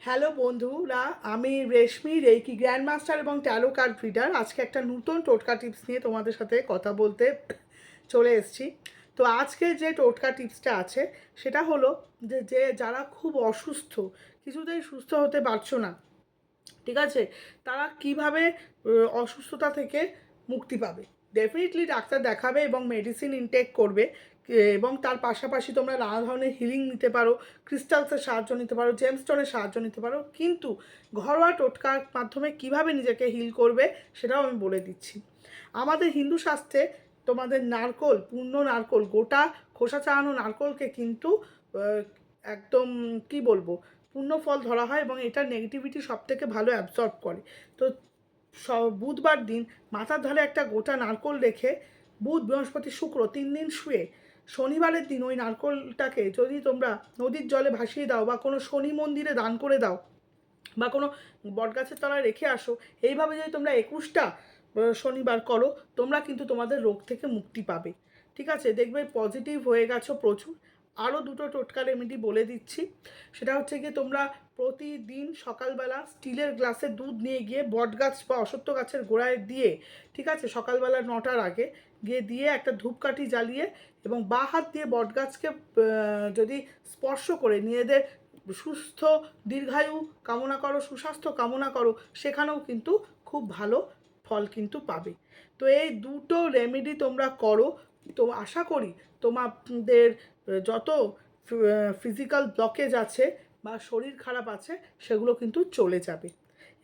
Hello বন্ধুরা, আমি রেশমি reiki grand master এবং ট্যারো কার্ড রিডার। আজকে একটা নতুন টোটকা টিপস নিয়ে তোমাদের সাথে কথা বলতে চলে এসেছি। তো আজকে যে টোটকা টিপসটা আছে সেটা হলো যে যারা খুব অসুস্থ, কিছুতেই সুস্থ হতে পারছো না, ঠিক আছে, তারা কিভাবে অসুস্থতা থেকে মুক্তি পাবে। ডেফিনেটলি ডাক্তার দেখাবে এবং মেডিসিন ইনটেক করবে, এবং তার পাশাপাশি তোমরা নানা ধরনের হিলিং নিতে পারো, ক্রিস্টালসের সাহায্য নিতে পারো, জেমস্টোনের সাহায্য নিতে পারো, কিন্তু ঘরোয়া টোটকার মাধ্যমে কিভাবে নিজেকে হিল করবে সেটাও আমি বলে দিচ্ছি। আমাদের হিন্দু শাস্ত্রে তোমাদের নারকোল, পূর্ণ নারকোল, গোটা খোসা ছাড়ানো নারকোলকে কিন্তু একদম কি বলবো, পূর্ণ ফল ধরা হয় এবং এটার নেগেটিভিটি সব থেকে ভালো অ্যাবজর্ব করে। তো বুধবার দিন মাথার ধারে একটা গোটা নারকোল রেখে বুধ, বৃহস্পতি, শুক্র 3 দিন শুয়ে শনিবারের দিন ওই নারকোলটাকে যদি তোমরা নদীর জলে ভাসিয়ে দাও বা কোনো শনি মন্দিরে দান করে দাও বা কোনো বটগাছের তলায় রেখে আসো, এইভাবে যদি তোমরা 21টা শনিবার করো, তোমরা কিন্তু তোমাদের রোগ থেকে মুক্তি পাবে। ঠিক আছে, দেখবে পজিটিভ হয়ে গেছো প্রচুর। আরও দুটো টোটকা রেমেডি বলে দিচ্ছি। সেটা হচ্ছে গিয়ে তোমরা প্রতিদিন সকালবেলা স্টিলের গ্লাসে দুধ নিয়ে গিয়ে বটগাছ বা অশ্বত্থ গাছের গোড়ায় দিয়ে, ঠিক আছে, সকালবেলা 9টার আগে গিয়ে দিয়ে একটা ধূপকাঠি জ্বালিয়ে এবং বাঁ হাত দিয়ে বটগাছকে যদি স্পর্শ করে নিজেদের সুস্থ দীর্ঘায়ু কামনা করো, সুস্বাস্থ্য কামনা করো, সেখানেও কিন্তু খুব ভালো ফল কিন্তু পাবে। তো এই দুটো রেমেডি তোমরা করো, তো আশা করি তোমাদের যত ফিজিক্যাল ব্লকেজ আছে বা শরীর খারাপ আছে সেগুলো কিন্তু চলে যাবে।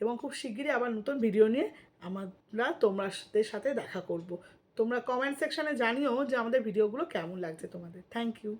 এবং খুব শিগগিরই আবার নতুন ভিডিও নিয়ে আমরা তোমাদের সাথে দেখা করব। তোমরা কমেন্ট সেকশানে জানিও যে আমাদের ভিডিওগুলো কেমন লাগছে তোমাদের। Thank you.